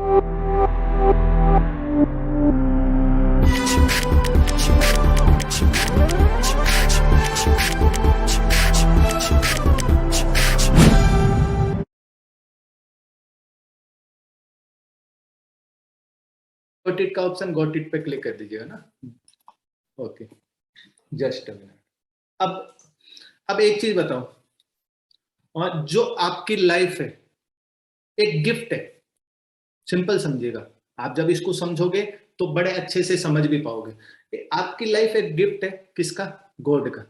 Got it का option got it पे click कर दीजिएगा ना। Okay, just a minute. अब एक चीज बताओ, और जो आपकी लाइफ है एक गिफ्ट है, सिंपल समझिएगा। आप जब इसको समझोगे तो बड़े अच्छे से समझ भी पाओगे। आपकी लाइफ एक गिफ्ट है, किसका? गॉड का।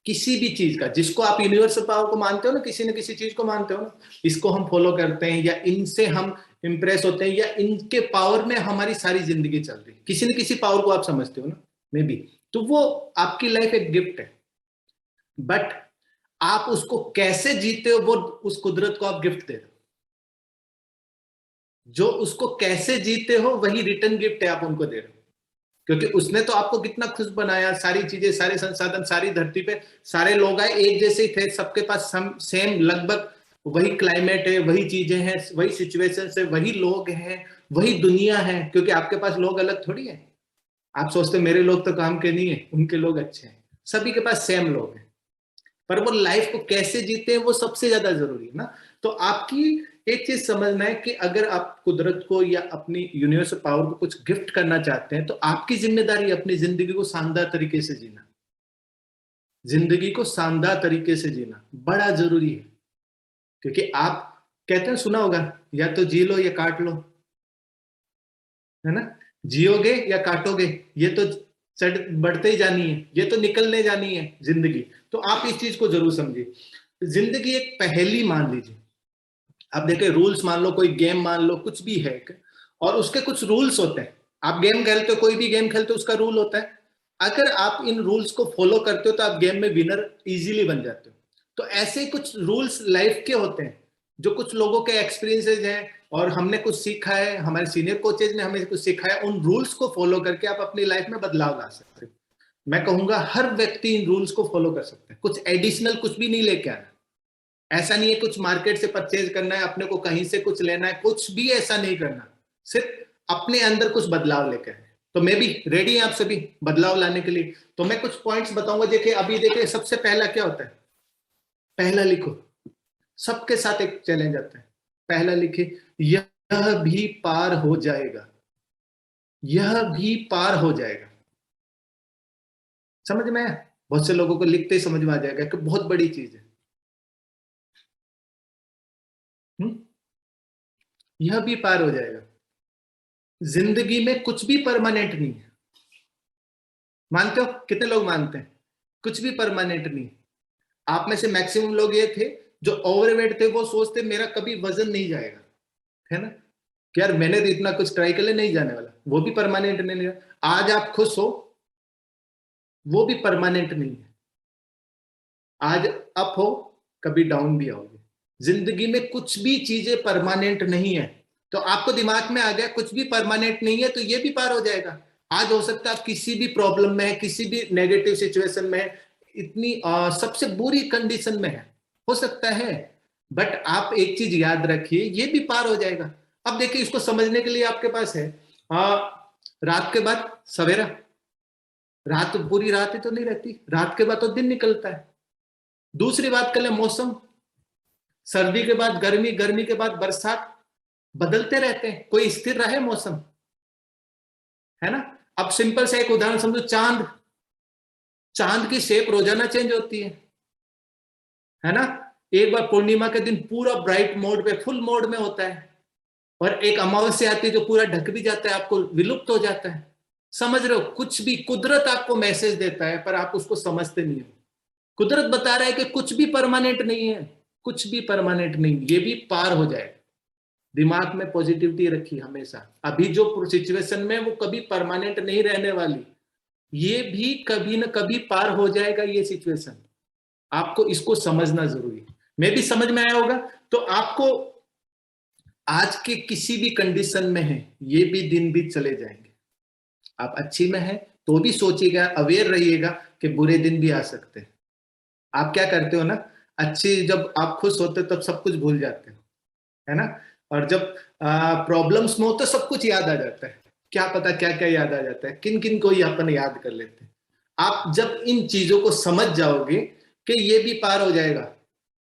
किसी भी चीज का, जिसको आप यूनिवर्सल पावर को मानते हो ना, किसी न किसी चीज को मानते हो ना, इसको हम फॉलो करते हैं या इनसे हम इंप्रेस होते हैं या इनके पावर में हमारी सारी जिंदगी चल रही है, किसी न किसी पावर को आप समझते हो ना, मे बी। तो वो आपकी लाइफ एक गिफ्ट है, बट आप उसको कैसे जीते हो, वो उस कुदरत को आप गिफ्ट दे रहे हो। जो उसको कैसे जीते हो वही रिटर्न गिफ्ट है, आप उनको दे रहे हो। क्योंकि उसने तो आपको कितना खुश बनाया, सारी चीजें, सारे संसाधन, सारी धरती पे सारे लोग आए, एक जैसे ही थे, सबके पास सेम लगभग वही क्लाइमेट है, वही चीजें हैं, वही सिचुएशन है, वही लोग हैं, वही दुनिया है। क्योंकि आपके पास लोग अलग थोड़ी है। आप सोचते मेरे लोग तो काम के नहीं है, उनके लोग अच्छे हैं, सभी के पास सेम लोग हैं। पर वो लाइफ को कैसे जीते हैं वो सबसे ज्यादा जरूरी है ना। तो आपकी एक चीज समझना है कि अगर आप कुदरत को या अपनी यूनिवर्सल पावर को कुछ गिफ्ट करना चाहते हैं, तो आपकी जिम्मेदारी अपनी जिंदगी को शानदार तरीके से जीना। जिंदगी को शानदार तरीके से जीना बड़ा जरूरी है। क्योंकि आप कहते हैं, सुना होगा, या तो जी लो या काट लो, है ना। जियोगे या काटोगे, ये तो बढ़ते ही जानी है, ये तो निकलने जानी है जिंदगी। तो आप इस चीज को जरूर समझिए। जिंदगी एक पहेली मान लीजिए। आप देखिए, रूल्स मान लो, कोई गेम मान लो, कुछ भी है, और उसके कुछ रूल्स होते हैं। आप गेम खेलते हो, कोई भी गेम खेलते हो, उसका रूल होता है। अगर आप इन रूल्स को फॉलो करते हो तो आप गेम में विनर इजीली बन जाते हो। तो ऐसे कुछ रूल्स लाइफ के होते हैं, जो कुछ लोगों के एक्सपीरियंसेस हैं और हमने कुछ सीखा है, हमारे सीनियर कोचेज ने हमें कुछ सिखाया। उन रूल्स को फॉलो करके आप अपनी लाइफ में बदलाव ला सकते हो। मैं कहूंगा हर व्यक्ति इन रूल्स को फॉलो कर सकता है, कुछ एडिशनल कुछ भी नहीं लेके आना। ऐसा नहीं है कुछ मार्केट से परचेज करना है, अपने को कहीं से कुछ लेना है, कुछ भी ऐसा नहीं करना। सिर्फ अपने अंदर कुछ बदलाव लेकर है। तो मैं भी रेडी हैं आप सभी बदलाव लाने के लिए। तो मैं कुछ पॉइंट्स बताऊंगा। देखिए, अभी देखिए, सबसे पहला क्या होता है? पहला लिखो। सबके साथ एक चैलेंज आता है। पहला लिखिए, यह भी पार हो जाएगा। यह भी पार हो जाएगा। समझ में आया? बहुत से लोगों को लिखते ही समझ में आ जाएगा कि बहुत बड़ी चीज है। यह भी पार हो जाएगा। जिंदगी में कुछ भी परमानेंट नहीं है। मानते हो? कितने लोग मानते हैं कुछ भी परमानेंट नहीं? आप में से मैक्सिमम लोग ये थे जो ओवरवेट थे, वो सोचते मेरा कभी वजन नहीं जाएगा, है ना, कि यार मैंने तो इतना कुछ ट्राई कर लिया, नहीं जाने वाला। वो भी परमानेंट नहीं है। आज आप खुश हो, वो भी परमानेंट नहीं है। आज अप हो, कभी डाउन भी आओगे। जिंदगी में कुछ भी चीजें परमानेंट नहीं है। तो आपको दिमाग में आ गया कुछ भी परमानेंट नहीं है, तो ये भी पार हो जाएगा। आज हो सकता है आप किसी भी प्रॉब्लम में है, किसी भी नेगेटिव सिचुएशन में है, इतनी सबसे बुरी कंडीशन में है, हो सकता है। बट आप एक चीज याद रखिए, ये भी पार हो जाएगा। अब देखिए, इसको समझने के लिए आपके पास है रात के बाद सवेरा। रात पूरी रात ही तो नहीं रहती, रात के बाद तो दिन निकलता है। दूसरी बात कर ले, मौसम। सर्दी के बाद गर्मी, गर्मी के बाद बरसात, बदलते रहते हैं, कोई स्थिर रहे मौसम, है ना। अब सिंपल सा एक उदाहरण समझो, चांद। चांद की शेप रोजाना चेंज होती है ना। एक बार पूर्णिमा के दिन पूरा ब्राइट मोड पे, फुल मोड में होता है, और एक अमावस्या आती है जो पूरा ढक भी जाता है, आपको विलुप्त हो जाता है। समझ रहे हो? कुछ भी कुदरत आपको मैसेज देता है, पर आप उसको समझते नहीं हो। कुदरत बता रहा है कि कुछ भी परमानेंट नहीं है, कुछ भी परमानेंट नहीं, ये भी पार हो जाएगा। दिमाग में पॉजिटिविटी रखी हमेशा। अभी जो सिचुएशन में, वो कभी परमानेंट नहीं रहने वाली, ये भी कभी ना कभी पार हो जाएगा ये सिचुएशन। आपको इसको समझना जरूरी है। मैं भी समझ में आया होगा। तो आपको आज के किसी भी कंडीशन में है, ये भी दिन भी चले जाएंगे। आप अच्छी में है तो भी सोचिएगा, अवेयर रहिएगा कि बुरे दिन भी आ सकते हैं। आप क्या करते हो ना, अच्छी जब आप खुश होते हो तब सब कुछ भूल जाते हो, है ना। और जब प्रॉब्लम्स में हो तो सब कुछ याद आ जाता है, क्या पता क्या क्या याद आ जाता है, किन किन को ही अपन याद कर लेते हैं। आप जब इन चीजों को समझ जाओगे कि ये भी पार हो जाएगा,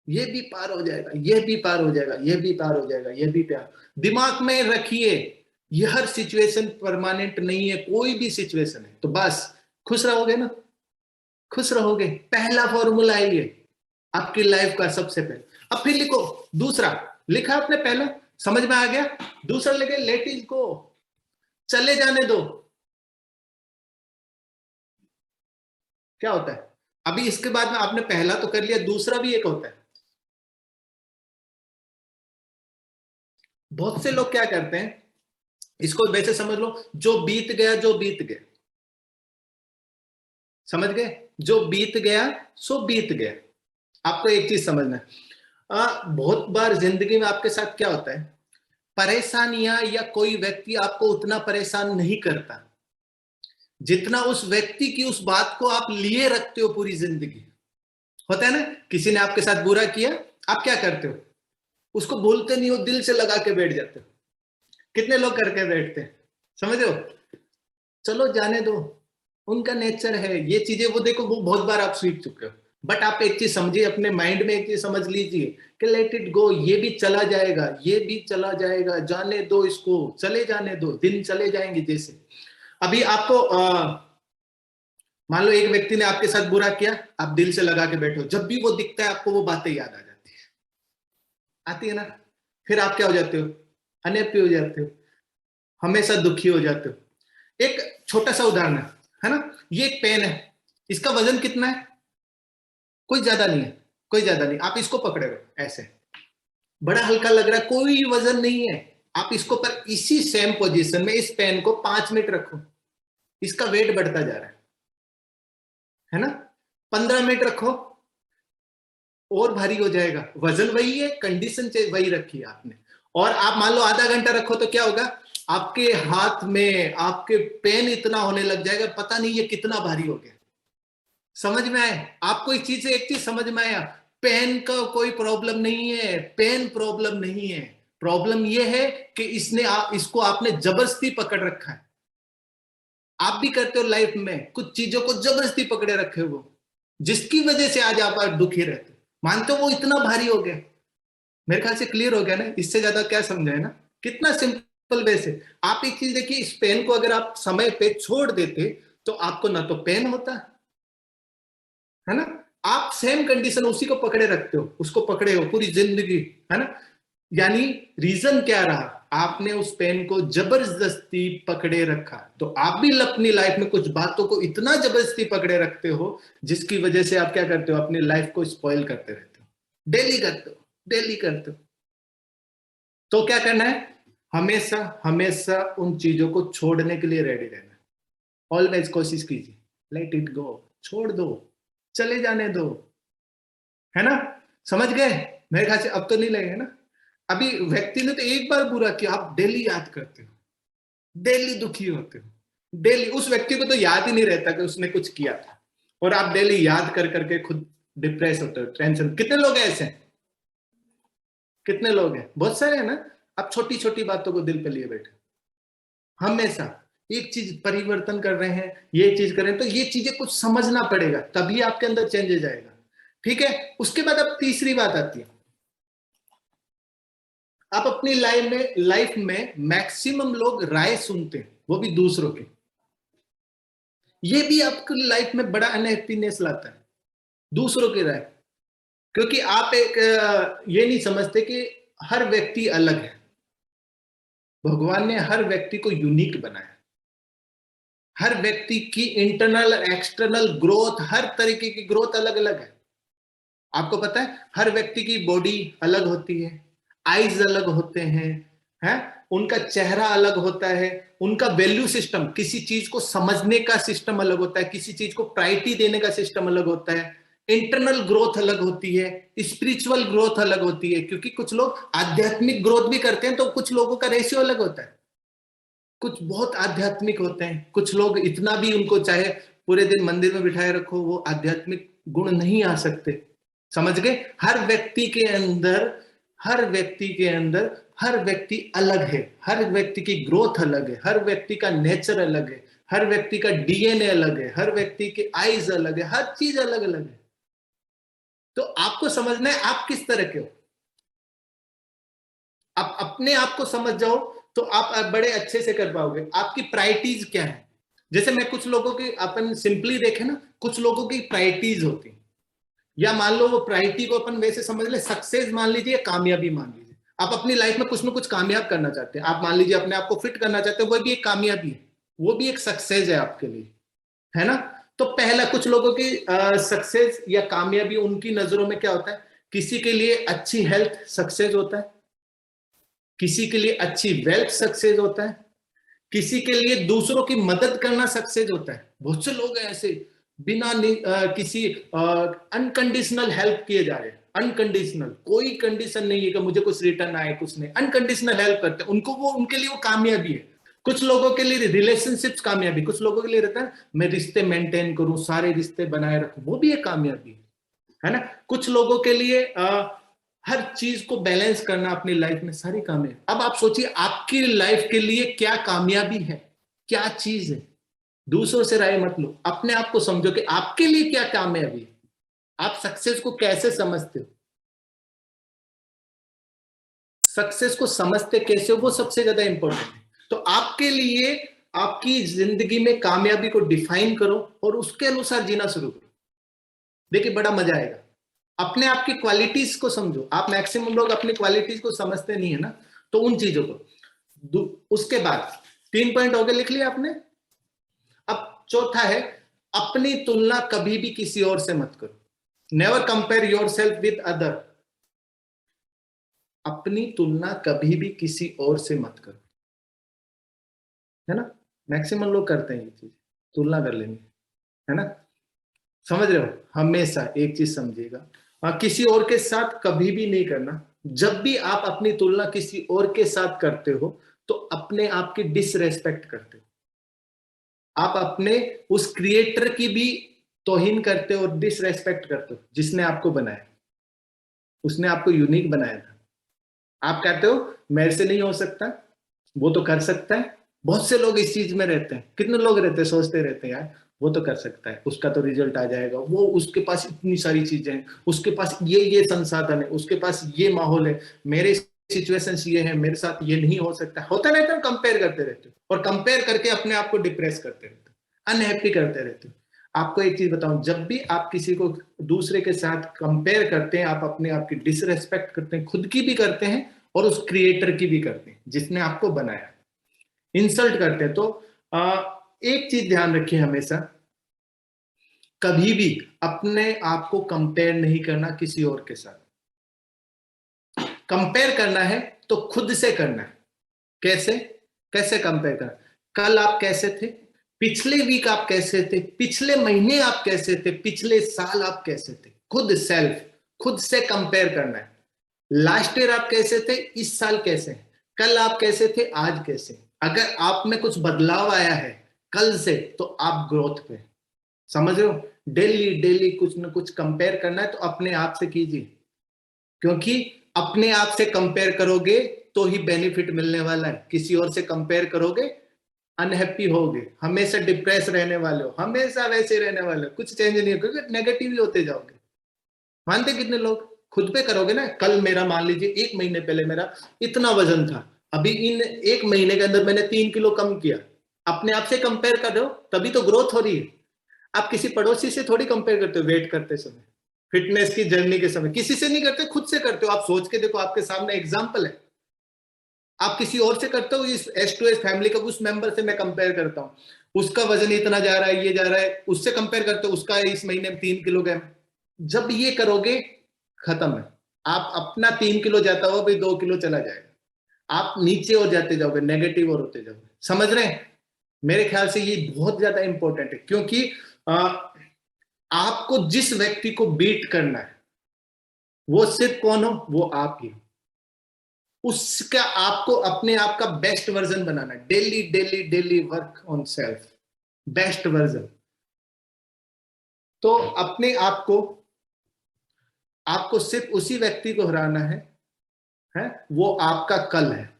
ये भी पार हो जाएगा, ये भी पार हो जाएगा, ये भी पार हो जाएगा, ये भी पार, दिमाग में रखिए ये हर सिचुएशन परमानेंट नहीं है, कोई भी सिचुएशन है तो बस खुश रहोगे ना, खुश रहोगे। पहला फॉर्मूला है ये आपकी लाइफ का सबसे पहले। अब फिर लिखो दूसरा, लिखा आपने पहला, समझ में आ गया। दूसरा लिखे लेट इट गो, चले जाने दो। क्या होता है अभी इसके बाद में, आपने पहला तो कर लिया, दूसरा भी एक होता है। बहुत से लोग क्या करते हैं, इसको वैसे समझ लो, जो बीत गया जो बीत गया, समझ गए, जो बीत गया सो बीत गया। आपको एक चीज समझना है, बहुत बार जिंदगी में आपके साथ क्या होता है, परेशानियां या कोई व्यक्ति आपको उतना परेशान नहीं करता जितना उस व्यक्ति की उस बात को आप लिए रखते हो पूरी जिंदगी। होता है ना, किसी ने आपके साथ बुरा किया, आप क्या करते हो, उसको भूलते नहीं हो, दिल से लगा के बैठ जाते हो। कितने लोग करके बैठते हैं, समझ रहे हो, चलो जाने दो, उनका नेचर है, ये चीजें वो देखो, वो बहुत बार आप सीख चुके हो। बट आप एक चीज समझिए, अपने माइंड में एक चीज समझ लीजिए कि लेट इट गो, ये भी चला जाएगा, ये भी चला जाएगा, जाने दो इसको, चले जाने दो, दिन चले जाएंगे। जैसे अभी आपको मान लो एक व्यक्ति ने आपके साथ बुरा किया, आप दिल से लगा के बैठो, जब भी वो दिखता है आपको वो बातें याद आ जाती है, आती है ना। फिर आप क्या हो जाते हो, अनहैप्पी हो जाते हो, हमेशा दुखी हो जाते हो। एक छोटा सा उदाहरण है ना, ये एक पेन है, इसका वजन कितना है, कोई ज्यादा नहीं है, कोई ज्यादा नहीं, आप इसको पकड़े हो ऐसे, बड़ा हल्का लग रहा है, कोई वजन नहीं है, आप इसको पर इसी सेम पोजीशन में इस पेन को 5 मिनट रखो, इसका वेट बढ़ता जा रहा है ना। 15 मिनट रखो और भारी हो जाएगा, वजन वही है, कंडीशन वही रखी है आपने। और आप मान लो आधा घंटा रखो तो क्या होगा, आपके हाथ में आपके पेन इतना होने लग जाएगा, पता नहीं ये कितना भारी हो गया। समझ में आए आपको इस चीज से, एक चीज समझ में आया, पेन का कोई प्रॉब्लम नहीं है, पेन प्रॉब्लम नहीं है, प्रॉब्लम ये है कि इसको आपने जबरदस्ती पकड़ रखा है। आप भी करते हो लाइफ में, कुछ चीजों को जबरदस्ती पकड़े रखे हो, जिसकी वजह से आज आप दुखी रहते हो, मानते हो वो इतना भारी हो गया। मेरे ख्याल से क्लियर हो गया ना, इससे ज्यादा क्या समझाए ना, कितना सिंपल वे से। आप एक चीज देखिए, इस पेन को अगर आप समय पे छोड़ देते तो आपको ना तो पेन होता है ना, आप सेम कंडीशन उसी को पकड़े रखते हो, उसको पकड़े हो पूरी जिंदगी, है ना। यानी रीजन क्या रहा, आपने उस पेन को जबरदस्ती पकड़े रखा। तो आप भी अपनी लाइफ में कुछ बातों को इतना जबरदस्ती पकड़े रखते हो जिसकी वजह से आप क्या करते हो, अपनी लाइफ को स्पॉइल करते रहते हो, डेली करते हो, डेली करते हो। तो क्या करना है, हमेशा हमेशा उन चीजों को छोड़ने के लिए रेडी रहना, ऑलवेज कोशिश कीजिए, लेट इट गो, छोड़ दो, चले जाने दो, है ना। समझ गए, मेरे ख्याल से अब तो नहीं लगेगा ना। अभी व्यक्ति ने तो एक बार बुरा किया, आप डेली याद करते हो, डेली दुखी होते हो, डेली उस व्यक्ति को तो याद ही नहीं रहता कि उसने कुछ किया था, और आप डेली याद कर करके खुद डिप्रेस होते हो, टेंशन। कितने लोग हैं ऐसे, कितने लोग हैं, बहुत सारे हैं ना। आप छोटी छोटी बातों को दिल पे लिए बैठे, हमेशा एक चीज परिवर्तन कर रहे हैं, ये चीज कर रहे हैं, तो ये चीजें कुछ समझना पड़ेगा, तभी आपके अंदर चेंजेस आएगा। ठीक है, उसके बाद अब तीसरी बात आती है, आप अपनी लाइफ में मैक्सिमम लोग राय सुनते हैं, वो भी दूसरों की। ये भी आपकी लाइफ में बड़ा अनहैप्पीनेस लाता है, दूसरों की राय। क्योंकि आप एक ये नहीं समझते कि हर व्यक्ति अलग है, भगवान ने हर व्यक्ति को यूनिक बनाया, हर व्यक्ति की इंटरनल एक्सटर्नल ग्रोथ, हर तरीके की ग्रोथ अलग अलग है। आपको पता है हर व्यक्ति की बॉडी अलग होती है, आईज अलग होते हैं, उनका चेहरा अलग होता है, उनका वैल्यू सिस्टम, किसी चीज को समझने का सिस्टम अलग होता है, किसी चीज को प्रायोरिटी देने का सिस्टम अलग होता है, इंटरनल ग्रोथ अलग होती है, स्पिरिचुअल ग्रोथ अलग होती है। क्योंकि कुछ लोग आध्यात्मिक ग्रोथ भी करते हैं, तो कुछ लोगों का रेशियो अलग होता है, कुछ बहुत आध्यात्मिक होते हैं, कुछ लोग इतना भी, उनको चाहे पूरे दिन मंदिर में बिठाए रखो, वो आध्यात्मिक गुण नहीं आ सकते। समझ गए, हर व्यक्ति के अंदर हर व्यक्ति के अंदर, हर व्यक्ति अलग है, हर व्यक्ति की ग्रोथ अलग है, हर व्यक्ति का नेचर अलग है, हर व्यक्ति का डीएनए अलग है, हर व्यक्ति के आईज अलग है, हर चीज अलग अलग है। तो आपको समझना है आप किस तरह के हो। आप अपने आप को समझ जाओ तो आप बड़े अच्छे से कर पाओगे। आपकी प्रायोरिटीज क्या है? जैसे मैं कुछ लोगों की, अपन सिंपली देखें ना, कुछ लोगों की प्रायोरिटीज होती है, या मान लो वो प्रायोरिटी को अपन वैसे समझ ले, सक्सेस मान लीजिए, कामयाबी मान लीजिए। आप अपनी लाइफ में कुछ ना कुछ कामयाब करना चाहते हैं, आप मान लीजिए अपने आप को फिट करना चाहते हैं, वो भी एक कामयाबी है, वो भी एक सक्सेस है आपके लिए, है ना। तो पहला, कुछ लोगों की सक्सेस या कामयाबी उनकी नजरों में क्या होता है, किसी के लिए अच्छी हेल्थ सक्सेस होता है, किसी के लिए अच्छी वेल्थ सक्सेस होता है, किसी के लिए दूसरों की मदद करना सक्सेस होता है। बहुत से लोग हैं ऐसे, बिना किसी अनकंडीशनल हेल्प किए जा रहे हैं, अनकंडीशनल, कोई कंडीशन नहीं है कि मुझे कुछ रिटर्न आए, कुछ नहीं, अनकंडीशनल हेल्प करते हैं उनको, वो उनके लिए वो कामयाबी है। कुछ लोगों के लिए रिलेशनशिप्स कामयाबी, कुछ लोगों के लिए रहता है मैं रिश्ते मेंटेन करूं, सारे रिश्ते बनाए रखूं, वो भी एक कामयाबी है ना। कुछ लोगों के लिए हर चीज को बैलेंस करना अपनी लाइफ में, सारी कामयाबी। अब आप सोचिए आपकी लाइफ के लिए क्या कामयाबी है, क्या चीज है। दूसरों से राय मत लो, अपने आप को समझो कि आपके लिए क्या कामयाबी है, आप सक्सेस को कैसे समझते हो, सक्सेस को समझते कैसे हो, वो सबसे ज्यादा इंपॉर्टेंट है। तो आपके लिए आपकी जिंदगी में कामयाबी को डिफाइन करो और उसके अनुसार जीना शुरू करो। देखिए बड़ा मजा आएगा। अपने आप की क्वालिटीज को समझो। आप मैक्सिमम लोग अपनी क्वालिटीज को समझते नहीं है ना, तो उन चीजों को। उसके बाद 3 पॉइंट हो गए, लिख लिया आपने। अब चौथा है, अपनी तुलना कभी भी किसी और से मत करो। Never compare your self with other. अपनी तुलना कभी भी किसी और से मत करो, है ना। मैक्सिमम लोग करते हैं ये चीज, तुलना कर लेंगे, है ना। समझ रहे हो, हमेशा एक चीज समझिएगा, किसी और के साथ कभी भी नहीं करना। जब भी आप अपनी तुलना किसी और के साथ करते हो तो अपने आप की डिसरेस्पेक्ट करते हो, आप अपने उस क्रिएटर की भी तौहीन करते हो और डिसरेस्पेक्ट करते हो जिसने आपको बनाया, उसने आपको यूनिक बनाया था। आप कहते हो मेरे से नहीं हो सकता, वो तो कर सकता है। बहुत से लोग इस चीज में रहते हैं, कितने लोग रहते हैं सोचते रहते हैं यार वो तो कर सकता है, उसका तो रिजल्ट आ जाएगा, वो उसके पास इतनी सारी चीजें हैं, उसके पास ये संसाधन है, उसके पास ये माहौल है, मेरे सिचुएशन ये है, मेरे साथ ये नहीं हो सकता। होता रहता है, कंपेयर करते रहते हो और कंपेयर करके अपने आप को डिप्रेस करते रहते हो, अनहैप्पी करते रहते हो। आपको एक चीज बताऊं, जब भी आप किसी को दूसरे के साथ कंपेयर करते हैं, आप अपने आप की डिसरेस्पेक्ट करते हैं, खुद की भी करते हैं और उस क्रिएटर की भी करते हैं जिसने आपको बनाया, इंसल्ट करते हैं। तो एक चीज ध्यान रखिए हमेशा, कभी भी अपने आप को कंपेयर नहीं करना किसी और के साथ। कंपेयर करना है तो खुद से करना है। कैसे, कैसे कंपेयर करना? कल आप कैसे थे, पिछले वीक आप कैसे थे, पिछले महीने आप कैसे थे, पिछले साल आप कैसे थे, खुद सेल्फ, खुद से कंपेयर करना है। लास्ट ईयर आप कैसे थे, इस साल कैसे हैं, कल आप कैसे थे, आज कैसे। अगर आप में कुछ बदलाव आया है कल से तो आप ग्रोथ पे, समझ रहे हो। डेली डेली कुछ ना कुछ कंपेयर करना है तो अपने आप से कीजिए, क्योंकि अपने आप से कंपेयर करोगे तो ही बेनिफिट मिलने वाला है। किसी और से कंपेयर करोगे अनहैप्पी होगे, हमेशा डिप्रेस रहने वाले हो, हमेशा वैसे रहने वाले हो, कुछ चेंज नहीं होगा, नेगेटिव ही होते जाओगे। मानते कितने लोग, खुद पे करोगे ना। कल मेरा मान लीजिए 1 महीने पहले मेरा इतना वजन था, अभी इन 1 महीने के अंदर मैंने 3 किलो कम किया। अपने आप से कंपेयर कर रहे हो तभी तो ग्रोथ हो रही है। आप किसी पड़ोसी से थोड़ी कंपेयर करते हो वेट करते समय, फिटनेस की जर्नी के समय, किसी से नहीं करते, खुद से करते हो। आप सोच के देखो, आपके सामने एग्जाम्पल है। आप किसी और से करते हो, इस S2S फैमिली का उस मेंबर से मैं कंपेयर करता हूं, उसका वजन इतना जा रहा है, ये जा रहा है, उससे कंपेयर करते हो, उसका इस महीने में 3 किलो गए। जब ये करोगे खत्म है। आप अपना 3 किलो जाता हुआ भाई 2 किलो चला जाएगा, आप नीचे और जाते जाओगे, नेगेटिव और होते जाओगे। समझ रहे हैं, मेरे ख्याल से ये बहुत ज्यादा इंपॉर्टेंट है, क्योंकि आपको जिस व्यक्ति को बीट करना है वो सिर्फ कौन हो, वो आप ही हो। उसका आपको अपने आप का बेस्ट वर्जन बनाना है। Daily daily daily work on self, best version. तो अपने आप को, आपको सिर्फ उसी व्यक्ति को हराना है है, वो आपका कल है।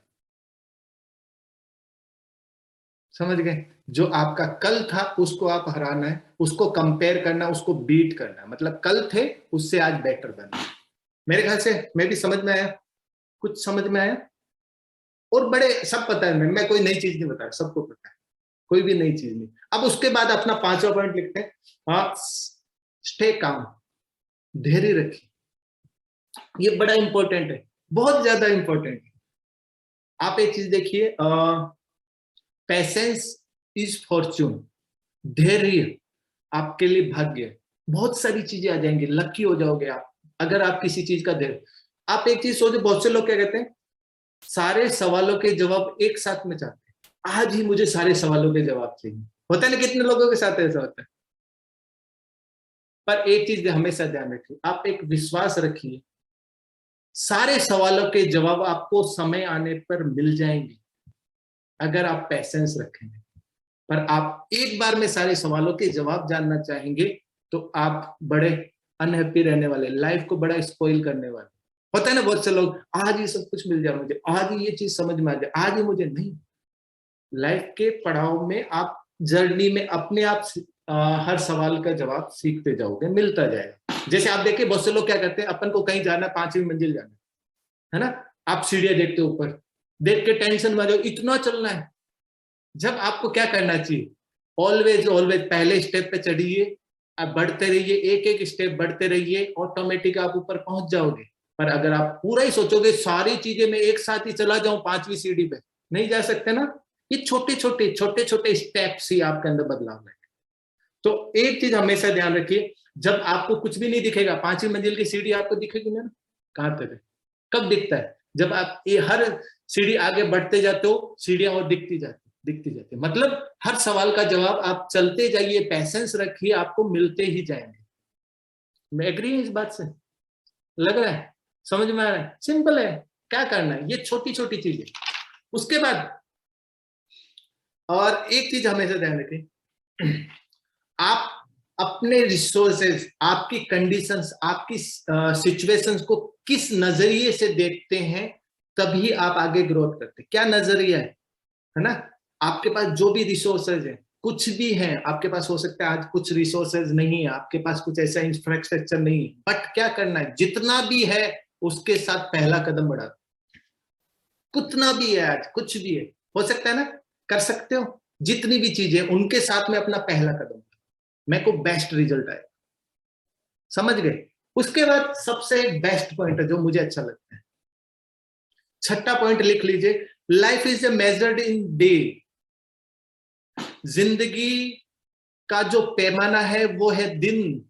समझ गए? जो आपका कल था उसको आप हराना है, उसको कंपेयर करना, उसको बीट करना, मतलब कल थे उससे आज बेटर बनना। मेरे ख्याल से मैं भी समझ में आया, कुछ समझ में आया। और बड़े सब पता है, मैं कोई नई चीज नहीं बता रहा, सबको पता है, कोई भी नई चीज नहीं। अब उसके बाद अपना 5वां पॉइंट लिखते हैं, स्टे काम, धैर्य रखिए। ये बड़ा इंपॉर्टेंट है, बहुत ज्यादा इंपॉर्टेंट है। आप एक चीज देखिए, पेशेंस इज फॉर्च्यून, धैर्य आपके लिए भाग्य। बहुत सारी चीजें आ जाएंगी, लकी हो जाओगे आप अगर आप किसी चीज का धैर्य। आप एक चीज सोचो, बहुत से लोग क्या कहते हैं, सारे सवालों के जवाब एक साथ में चाहते हैं, आज ही मुझे सारे सवालों के जवाब चाहिए। होता है ना, कितने लोगों के साथ ऐसा होता है। पर एक चीज हमेशा ध्यान रखिए, आप एक विश्वास रखिए, सारे सवालों के जवाब आपको समय आने पर मिल जाएंगे अगर आप पेशेंस रखेंगे। पर आप एक बार में सारे सवालों के जवाब जानना चाहेंगे तो आप बड़े अनहैप्पी रहने वाले, लाइफ को बड़ा स्पॉइल करने वाले। होता है ना, बहुत से लोग आज ही सब कुछ मिल जाए मुझे, आज ही ये चीज समझ में आ जाए, आज ही मुझे, नहीं। लाइफ के पड़ाव में आप जर्नी में अपने आप हर सवाल का जवाब सीखते जाओगे, मिलता जाएगा। जैसे आप देखिए, बहुत से लोग क्या करते हैं, अपन को कहीं जाना, 5वीं मंजिल जाना है ना, आप सीढ़ियां देखते हो ऊपर, देख के टेंशन में इतना चलना है। जब आपको क्या करना चाहिए, ऑलवेज ऑलवेज पहले स्टेप पे चढ़िए, आप बढ़ते रहिए, एक एक स्टेप बढ़ते रहिए, ऑटोमेटिक आप ऊपर पहुंच जाओगे। पर अगर आप पूरा ही सोचोगे सारी चीजें मैं एक साथ ही चला जाऊं 5वीं सीढ़ी पे, नहीं जा सकते ना। ये छोटे छोटे स्टेप्स ही आपके अंदर बदलाव लाएंगे। तो एक चीज हमेशा ध्यान रखिए, जब आपको कुछ भी नहीं दिखेगा, 5वीं मंजिल की सीढ़ी आपको दिखेगी ना, कहां तक है, कब दिखता है, जब आप ये हर सीढ़ी आगे बढ़ते जाते हो, सीढ़ियां और दिखती जाती, मतलब हर सवाल का जवाब आप चलते जाइए, पैसेंस रखिए, आपको मिलते ही जाएंगे। मैं एग्री हूं इस बात से, लग रहा है, समझ में आ रहा है, सिंपल है, क्या करना है, ये छोटी छोटी चीजें। उसके बाद और एक चीज हमेशा ध्यान रखें, आप अपने रिसोर्सेज, आपकी कंडीशंस, आपकी सिचुएशंस को किस नजरिए से देखते हैं, तभी आप आगे ग्रोथ करते हैं। क्या नजरिया है ना, आपके पास जो भी रिसोर्सेज है, कुछ भी है आपके पास, हो सकता है आज कुछ रिसोर्सेज नहीं है आपके पास, कुछ ऐसा इंफ्रास्ट्रक्चर नहीं है, बट क्या करना है, जितना भी है उसके साथ पहला कदम बढ़ा, कितना भी है आज, कुछ भी है, हो सकता है ना, कर सकते हो, जितनी भी चीजें उनके साथ में अपना पहला कदम, मेरे को बेस्ट रिजल्ट आए। समझ गए? उसके बाद सबसे बेस्ट पॉइंट है जो मुझे अच्छा लगता है, 6ठा पॉइंट लिख लीजिए, life is measured in day. जिंदगी का जो पैमाना है वो है दिन।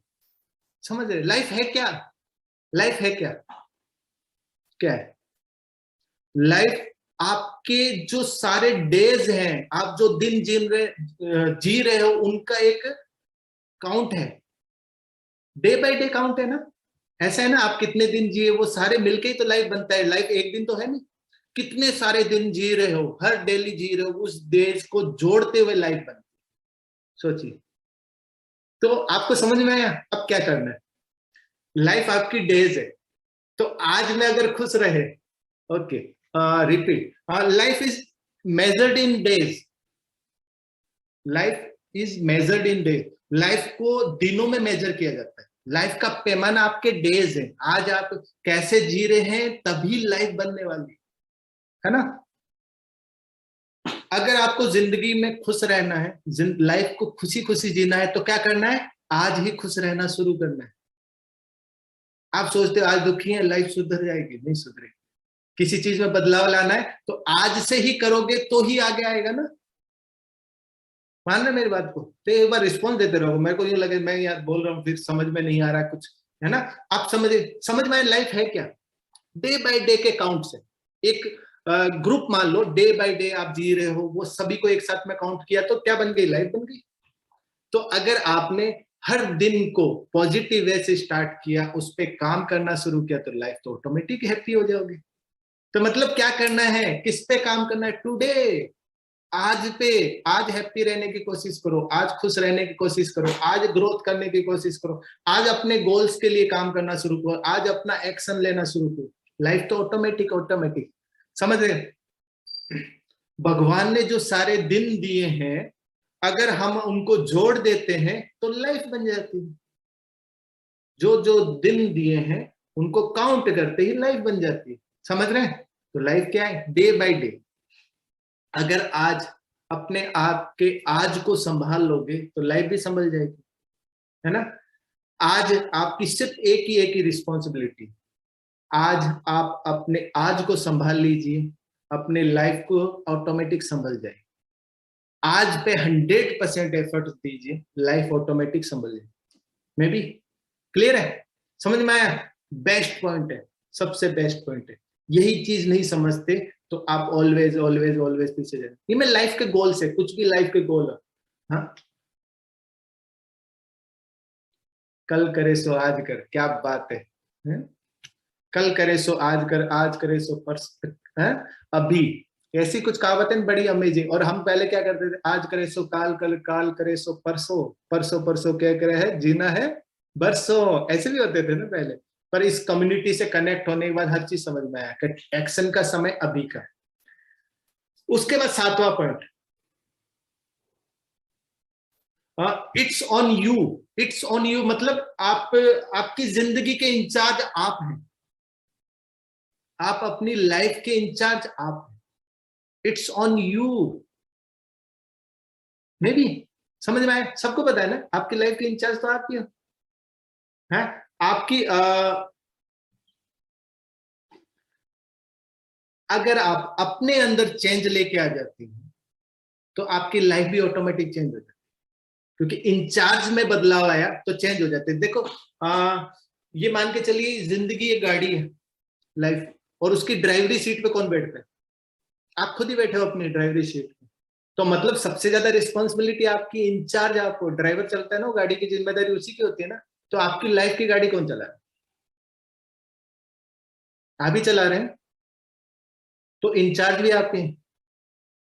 समझ रहे? लाइफ है क्या, लाइफ है क्या, क्या है लाइफ? आपके जो सारे डेज हैं, आप जो दिन जी रहे हो, उनका एक काउंट है, डे बाय डे काउंट है ना। ऐसा है ना, आप कितने दिन जिए, वो सारे मिलके ही तो लाइफ बनता है। लाइफ एक दिन तो है नहीं, कितने सारे दिन जी रहे हो, हर डेली जी रहे हो, उस डेज को जोड़ते हुए लाइफ बनती है। सोचिए, तो आपको समझ में आया अब क्या करना है। लाइफ आपकी डेज है, तो आज में अगर खुश रहे, okay, repeat, life is measured in days, life is measured in days, life को दिनों में मेजर किया जाता है। लाइफ का पैमाना आपके डेज है, आज आप कैसे जी रहे हैं तभी लाइफ बनने वाली है ना। अगर आपको जिंदगी में खुश रहना है, लाइफ को खुशी खुशी जीना है, तो क्या करना है, आज ही खुश रहना शुरू करना है। आप सोचते हो आज दुखी है, लाइफ सुधर जाएगी, नहीं सुधरेगी। किसी चीज में बदलाव लाना है तो आज से ही करोगे तो ही आगे आएगा ना। मान रहे मेरी बात को? तो एक बार रिस्पॉन्स देते रहो, मेरे को यूं लगे मैं यार बोल रहा हूँ फिर समझ में नहीं आ रहा कुछ, है ना। आप समझ में, लाइफ है क्या, डे बाय डे के काउंट से। एक ग्रुप मान लो, डे बाय डे आप जी रहे हो, वो सभी को एक साथ में काउंट किया तो क्या बन गई, लाइफ बन गई। तो अगर आपने हर दिन को पॉजिटिव वे से स्टार्ट किया, उस पर काम करना शुरू किया, तो लाइफ तो ऑटोमेटिक हैप्पी हो जाओगे। तो मतलब क्या करना है, किस पे काम करना है, टुडे, आज पे। आज हैप्पी रहने की कोशिश करो, आज खुश रहने की कोशिश करो, आज ग्रोथ करने की कोशिश करो, आज अपने गोल्स के लिए काम करना शुरू करो, आज अपना एक्शन लेना शुरू करो। लाइफ तो ऑटोमेटिक ऑटोमेटिक, समझ रहे? भगवान ने जो सारे दिन दिए हैं, अगर हम उनको जोड़ देते हैं तो लाइफ बन जाती है। जो जो दिन दिए हैं उनको काउंट करते ही लाइफ बन जाती है, समझ रहे हैं? तो लाइफ क्या है? Day by day. अगर आज अपने आप के आज को संभाल लोगे तो लाइफ भी संभल जाएगी, है ना? आज आपकी सिर्फ एक ही रिस्पॉन्सिबिलिटी, आज आप अपने आज को संभाल लीजिए, अपने लाइफ को ऑटोमेटिक संभल जाए। आज पे 100% एफर्ट दीजिए, लाइफ ऑटोमेटिक संभल जाए। मे बी क्लियर है? समझ में आया? बेस्ट पॉइंट है, सबसे बेस्ट पॉइंट है। यही चीज नहीं समझते तो आप ऑलवेज ऑलवेज ऑलवेज पीछे जाए। ये मैं लाइफ के गोल से, कुछ भी लाइफ के गोल है, हाँ, कल करे सो आज कर, क्या बात है? कल करे सो आज कर, आज करे सो परसों, अभी। ऐसी कुछ कहावतें बड़ी अमेजिंग। और हम पहले क्या करते थे? आज करे सो काल, कल काल करे सो परसों, परसों परसों क्या करे है, जीना है बरसों, ऐसे भी होते थे ना पहले। पर इस कम्युनिटी से कनेक्ट होने के बाद हर चीज समझ में आया कि एक्शन का समय अभी का है। उसके बाद 7वां point, it's on you. It's on you मतलब आप, आपकी जिंदगी के इंचार्ज आप हैं, आप अपनी लाइफ के इंचार्ज आप हैं। It's on you. May be समझ में आया? सबको पता है ना, आपकी लाइफ के इंचार्ज तो आप ही हो, है? आपकी अगर आप अपने अंदर चेंज लेके आ जाती हैं तो आपकी लाइफ भी ऑटोमेटिक चेंज हो जाती है, क्योंकि इंचार्ज में बदलाव आया तो चेंज हो जाते हैं। देखो, ये मान के चलिए जिंदगी एक गाड़ी है, लाइफ, और उसकी ड्राइवरी सीट पे कौन बैठता है? आप खुद ही बैठे हो अपनी ड्राइवरी सीट पे। तो मतलब सबसे ज्यादा रिस्पॉन्सिबिलिटी आपकी, इंचार्ज आपको, ड्राइवर चलता है ना, वो गाड़ी की जिम्मेदारी उसी की होती है ना। तो आपकी लाइफ की गाड़ी कौन चला रहा है? आप ही चला रहे हैं, तो इंचार्ज भी आपके हैं।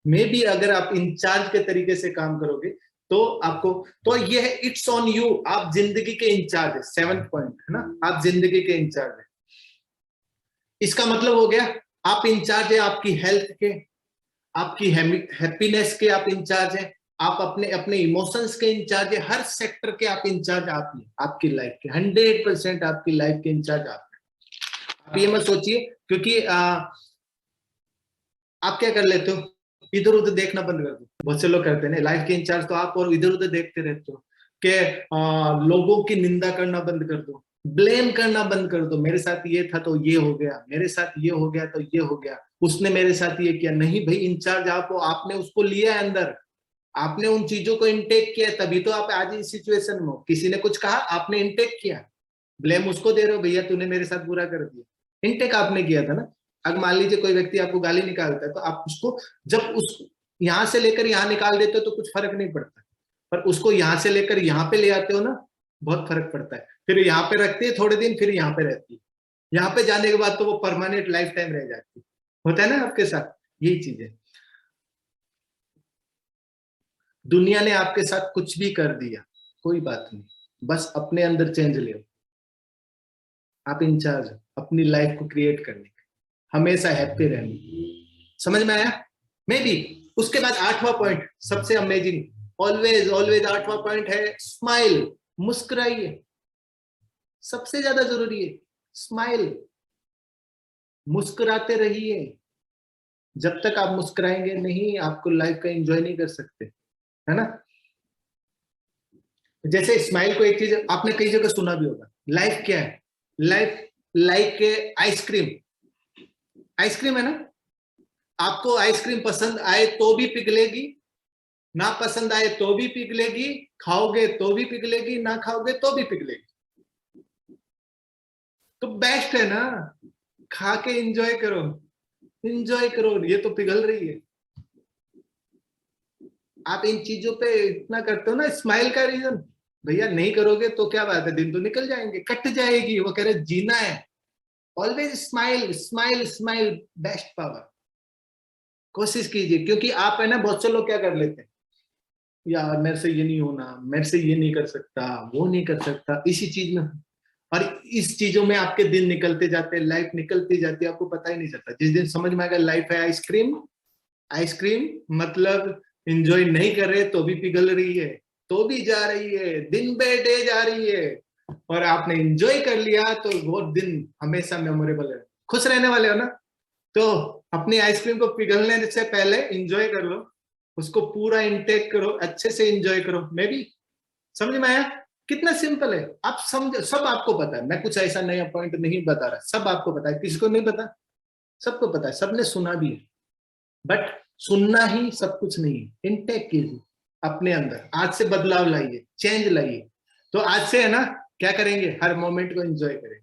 मे बी अगर आप इंचार्ज के तरीके से काम करोगे तो आपको, तो ये है इट्स ऑन यू। आप जिंदगी के इंचार्ज है, 7th पॉइंट है ना, आप जिंदगी के इंचार्ज है। इसका मतलब हो गया आप इंचार्ज है आपकी हेल्थ के, आपकी हैप्पीनेस के आप इंचार्ज है, आप अपने अपने इमोशंस के इंचार्ज है, हर सेक्टर के आप इंचार्ज आप ही, आपकी लाइफ के 100% आपकी लाइफ के इंचार्ज आप हैं। आप ये मत सोचिए, क्योंकि आप क्या कर लेते हो, इधर उधर देखना बंद कर दो। बहुत से लोग करते हैं लाइफ के इंचार्ज तो आप, और इधर उधर देखते रहते हो कि लोगों की निंदा करना बंद कर दो, ब्लेम करना बंद कर दो। मेरे साथ ये था तो ये हो गया, मेरे साथ ये हो गया तो ये हो गया, उसने मेरे साथ ये किया। नहीं भाई, इंचार्ज आप हो, आपने उसको लिया है अंदर, आपने उन चीजों को इनटेक किया, तभी तो आप आज इस सिचुएशन में हो। किसी ने कुछ कहा, आपने इनटेक किया, ब्लेम उसको दे रहे हो, भैया तूने मेरे साथ बुरा कर दिया। इनटेक आपने किया था ना। अगर मान लीजिए कोई व्यक्ति आपको गाली निकालता है तो आप उसको, जब उस यहां से लेकर यहां निकाल देते हो तो कुछ फर्क नहीं पड़ता, पर उसको यहां से लेकर यहां पे ले आते हो ना, बहुत फर्क पड़ता है। फिर यहाँ पे रखती है थोड़े दिन, फिर यहाँ पे रहती है, यहाँ पे जाने के बाद तो वो परमानेंट लाइफ टाइम रह जाती है। होता है ना आपके साथ, यही चीज है। दुनिया ने आपके साथ कुछ भी कर दिया, कोई बात नहीं, बस अपने अंदर चेंज ले, आप इंचार्ज अपनी लाइफ को क्रिएट करने, हमेशा हैप्पी रहने। समझ में आया? मे बी उसके बाद 8वां पॉइंट सबसे अमेजिंग, ऑलवेज ऑलवेज 8वां पॉइंट है स्माइल, मुस्कुराइए। सबसे ज्यादा जरूरी है स्माइल, मुस्कुराते रहिए। जब तक आप मुस्कुराएंगे नहीं, आपको लाइफ का एंजॉय नहीं कर सकते, है ना? जैसे स्माइल को, एक चीज आपने कई जगह सुना भी होगा, लाइफ क्या है? लाइफ लाइक आइसक्रीम, आइसक्रीम है ना। आपको आइसक्रीम पसंद आए तो भी पिघलेगी, ना पसंद आए तो भी पिघलेगी, खाओगे तो भी पिघलेगी, ना खाओगे तो भी पिघलेगी। तो बेस्ट है ना, खा के एंजॉय करो, एंजॉय करो, ये तो पिघल रही है। आप इन चीजों पे इतना करते हो ना, स्माइल का रीजन, भैया नहीं करोगे तो क्या बात है, दिन तो निकल जाएंगे, कट जाएगी। वो कह रहे जीना है, always smile smile smile, best power. कोशिश कीजिए, क्योंकि आप है ना, बहुत से लोग क्या कर लेते हैं, यार मेरे से ये नहीं होना, मेरे से ये नहीं कर सकता, वो नहीं कर सकता, इसी चीज में और इस चीजों में आपके दिन निकलते जाते हैं, लाइफ निकलती जाती है, आपको पता ही नहीं चलता। जिस दिन समझ में आएगा लाइफ है आइसक्रीम, आइसक्रीम मतलब एंजॉय नहीं कर रहे तो भी पिघल रही है, तो भी जा रही है, दिन बे डे जा रही है, और आपने एंजॉय कर लिया तो वो दिन हमेशा मेमोरेबल है। खुश रहने वाले हो ना, तो अपनी आइसक्रीम को पिघलने से पहले एंजॉय कर लो, उसको पूरा इंटेक करो, अच्छे से एंजॉय करो। मे भी समझ में आया? कितना सिंपल है, आप समझ, सब आपको पता है, मैं कुछ ऐसा नया पॉइंट नहीं बता रहा, सब आपको पता है, किसी को नहीं पता? सबको पता है, सबने सुना भी है। बट सुनना ही सब कुछ नहीं है, इंटेक कीजिए अपने अंदर, आज से बदलाव लाइए, चेंज लाइए। तो आज से है ना, क्या करेंगे, हर मोमेंट को एंजॉय करेंगे।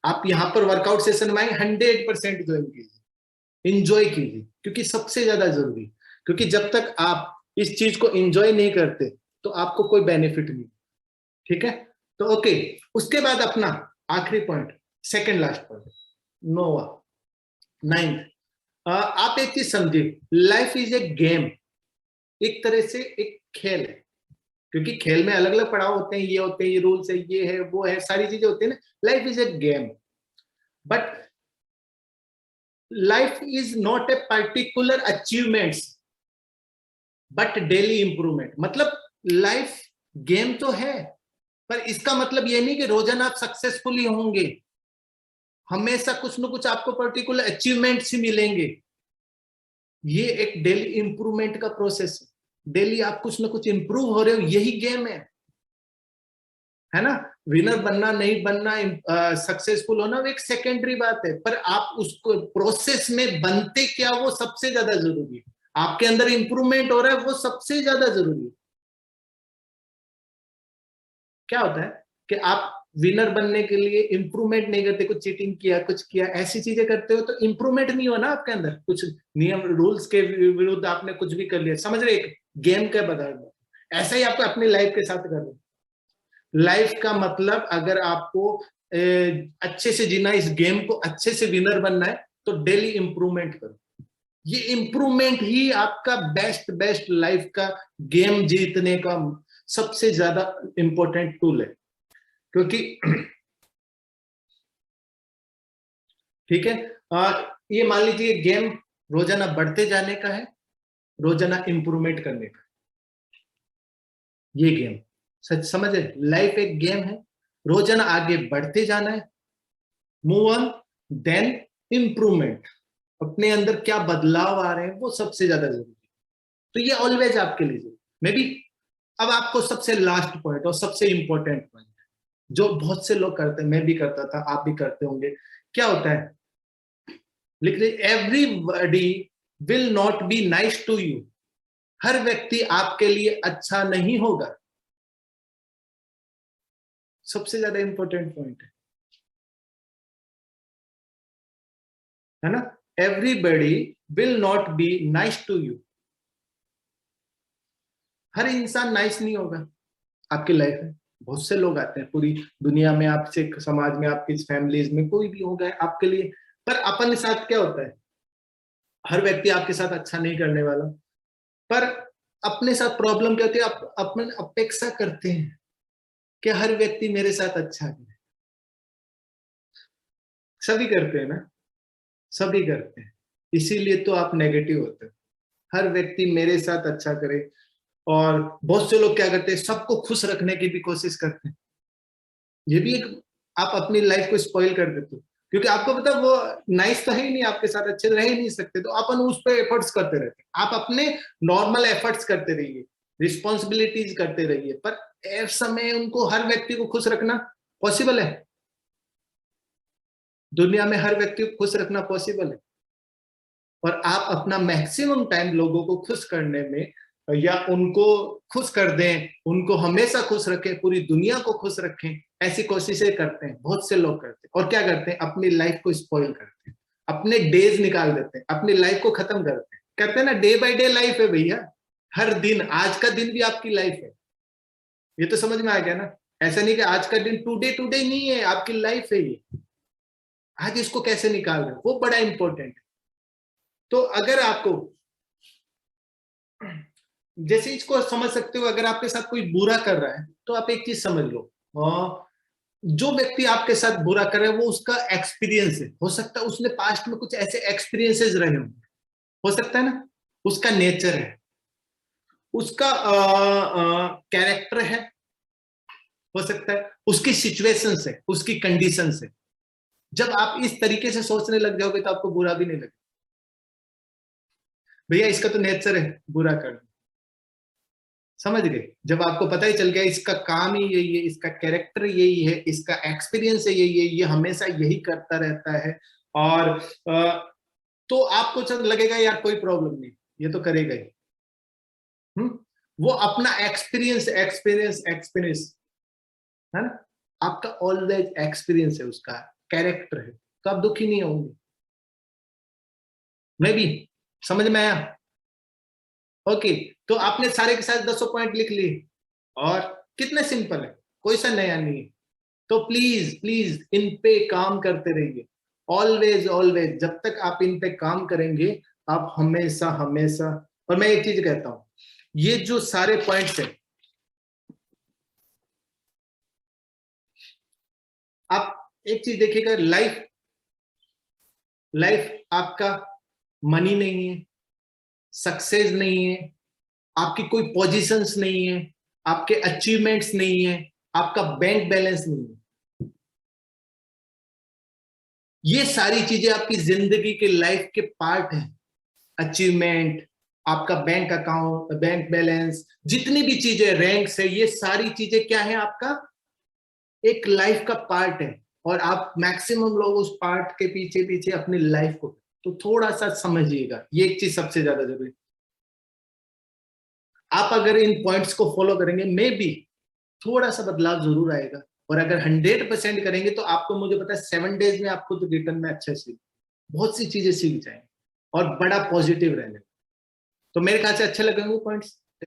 आप यहाँ पर वर्कआउट सेशन में 100% ज्वाइन कीजिए, एंजॉय कीजिए, क्योंकि सबसे ज्यादा जरूरी, क्योंकि जब तक आप इस चीज को एंजॉय नहीं करते तो आपको कोई बेनिफिट नहीं। ठीक है, तो ओके, उसके बाद अपना आखिरी पॉइंट, सेकंड लास्ट पॉइंट, नोवा, 9th, आप एक चीज समझिए, लाइफ इज ए गेम, एक तरह से एक खेल है, क्योंकि खेल में अलग अलग पड़ाव होते हैं, ये होते हैं, ये रूल्स है, ये है, वो है, सारी चीजें होती है ना। Life is a game, but life is not a particular achievements but daily improvement. मतलब लाइफ गेम तो है, पर इसका मतलब ये नहीं कि रोजाना आप सक्सेसफुल होंगे, हमेशा कुछ ना कुछ आपको पर्टिकुलर अचीवमेंट्स ही मिलेंगे। ये एक डेली इंप्रूवमेंट का प्रोसेस है, डेली आप कुछ ना कुछ इंप्रूव हो रहे हो, यही गेम है ना। विनर बनना नहीं बनना, सक्सेसफुल होना वो एक सेकेंडरी बात है, पर आप उसको प्रोसेस में बनते क्या, वो सबसे ज्यादा जरूरी है। आपके अंदर इंप्रूवमेंट हो रहा है, वो सबसे ज्यादा जरूरी है। क्या होता है कि आप विनर बनने के लिए इंप्रूवमेंट नहीं करते, कुछ चीटिंग किया, कुछ किया, ऐसी चीजें करते हो तो इंप्रूवमेंट नहीं हो ना आपके अंदर, कुछ नियम रूल्स के विरुद्ध आपने कुछ भी कर लिया, समझ रहे, एक गेम का बदल। ऐसा ही आपको अपनी लाइफ के साथ कर रहे। लाइफ का मतलब अगर आपको अच्छे से जीना, इस गेम को अच्छे से विनर बनना है, तो डेली इंप्रूवमेंट करो। ये इंप्रूवमेंट ही आपका बेस्ट बेस्ट लाइफ का गेम जीतने का सबसे ज्यादा इंपॉर्टेंट टूल है, क्योंकि ठीक है, ये मान लीजिए गेम रोजाना बढ़ते जाने का है, रोजाना इंप्रूवमेंट करने का, ये गेम सच समझे। लाइफ एक गेम है, रोजाना आगे बढ़ते जाना है, मूव ऑन, देन इंप्रूवमेंट, अपने अंदर क्या बदलाव आ रहे हैं वो सबसे ज्यादा जरूरी है। तो ये ऑलवेज आपके लिए जरूरी। मे बी अब आपको सबसे लास्ट पॉइंट और सबसे इंपॉर्टेंट पॉइंट, जो बहुत से लोग करते हैं, मैं भी करता था, आप भी करते होंगे, क्या होता है, लिख लीजिए, everybody will not be nice to you. हर व्यक्ति आपके लिए अच्छा नहीं होगा, सबसे ज्यादा इंपॉर्टेंट पॉइंट है ना। Everybody will not be nice to you, हर इंसान नाइस नहीं होगा आपकी लाइफ में। बहुत से लोग आते हैं पूरी दुनिया में, आपसे समाज में, आपकी फैमिलीज में, कोई भी होगा आपके लिए, पर अपन साथ क्या होता है, हर व्यक्ति आपके साथ अच्छा नहीं करने वाला, पर अपने साथ प्रॉब्लम क्या होती है, आप अपन अपेक्षा करते हैं कि हर व्यक्ति मेरे साथ अच्छा करे। सभी करते हैं ना, सभी करते हैं, इसीलिए तो आप नेगेटिव होते हैं, हर व्यक्ति मेरे साथ अच्छा करे। और बहुत से लोग क्या करते हैं, सबको खुश रखने की भी कोशिश करते हैं, ये भी एक, आप अपनी लाइफ को स्पॉइल कर देते हो, क्योंकि आपको पता वो नाइस तो है ही नहीं, आपके साथ अच्छे रह ही नहीं सकते, तो अपन उस पर एफर्ट्स करते रहते हैं। आप अपने नॉर्मल एफर्ट्स करते रहिए, रिस्पॉन्सिबिलिटीज करते रहिए, पर ऐसा में उनको, हर व्यक्ति को खुश रखना पॉसिबल है? दुनिया में हर व्यक्ति को खुश रखना पॉसिबल है? और आप अपना मैक्सिमम टाइम लोगों को खुश करने में, या उनको खुश कर दें, उनको हमेशा खुश रखें, पूरी दुनिया को खुश रखें, ऐसी कोशिशें करते हैं, बहुत से लोग करते हैं। और क्या करते हैं, अपनी लाइफ को स्पॉइल करते हैं, अपने डेज निकाल देते हैं, अपनी लाइफ को खत्म करते हैं। कहते हैं ना, डे बाय डे लाइफ है भैया, हर दिन, आज का दिन भी आपकी लाइफ है। ये तो समझ में आ गया ना, ऐसा नहीं कि आज का दिन टुडे टुडे नहीं है, आपकी लाइफ है ये, आज इसको कैसे निकाल रहे हो, वो बड़ा इंपॉर्टेंट है। तो अगर आपको, जैसे इसको समझ सकते हो, अगर आपके साथ कोई बुरा कर रहा है तो आप एक चीज समझ लो, जो व्यक्ति आपके साथ बुरा कर रहा है वो उसका एक्सपीरियंस है, हो सकता है उसने पास्ट में कुछ ऐसे एक्सपीरियंसेस रहे हो सकता है ना, उसका नेचर है, उसका कैरेक्टर है, हो सकता है उसकी सिचुएशंस है, उसकी कंडीशंस है। जब आप इस तरीके से सोचने लग जाओगे तो आपको बुरा भी नहीं लगेगा, भैया इसका तो नेचर है बुरा करना, समझ गए। जब आपको पता ही चल गया इसका काम ही यही है, इसका कैरेक्टर यही है, इसका एक्सपीरियंस है यही है, ये हमेशा यही करता रहता है, और तो आपको चल लगेगा यार कोई प्रॉब्लम नहीं, ये तो करेगा ही। वो अपना एक्सपीरियंस एक्सपीरियंस एक्सपीरियंस है ना, आपका ऑलवेज एक्सपीरियंस है, उसका कैरेक्टर है, तो आप दुखी नहीं होंगे। मैं भी समझ में आया? ओके, तो आपने सारे के सारे 200 पॉइंट लिख लिए, और कितने सिंपल है, कोई सा नया नहीं है। तो प्लीज प्लीज इन पे काम करते रहिए, ऑलवेज ऑलवेज, जब तक आप इन पे काम करेंगे आप हमेशा हमेशा। और मैं एक चीज कहता हूं, ये जो सारे पॉइंट्स है, आप एक चीज देखिएगा, लाइफ लाइफ आपका मनी नहीं है, सक्सेस नहीं है, आपकी कोई पोजीशंस नहीं है, आपके अचीवमेंट्स नहीं है, आपका बैंक बैलेंस नहीं है। ये सारी चीजें आपकी जिंदगी के लाइफ के पार्ट है। अचीवमेंट, आपका बैंक अकाउंट, बैंक बैलेंस, जितनी भी चीजें, रैंक्स है, ये सारी चीजें क्या है, आपका एक लाइफ का पार्ट है। और आप मैक्सिमम लोग उस पार्ट के पीछे पीछे अपनी लाइफ को, तो थोड़ा सा समझिएगा, ये एक चीज सबसे ज्यादा जरूरी। आप अगर इन पॉइंट्स को फॉलो करेंगे, मे बी थोड़ा सा बदलाव जरूर आएगा। और अगर 100% करेंगे तो आपको, मुझे पता है 7 डेज में आपको तो रिटर्न में अच्छे से बहुत सी चीजें सीख जाएंगे और बड़ा पॉजिटिव रहने। तो मेरे ख्याल से अच्छे लगेंगे पॉइंट्स।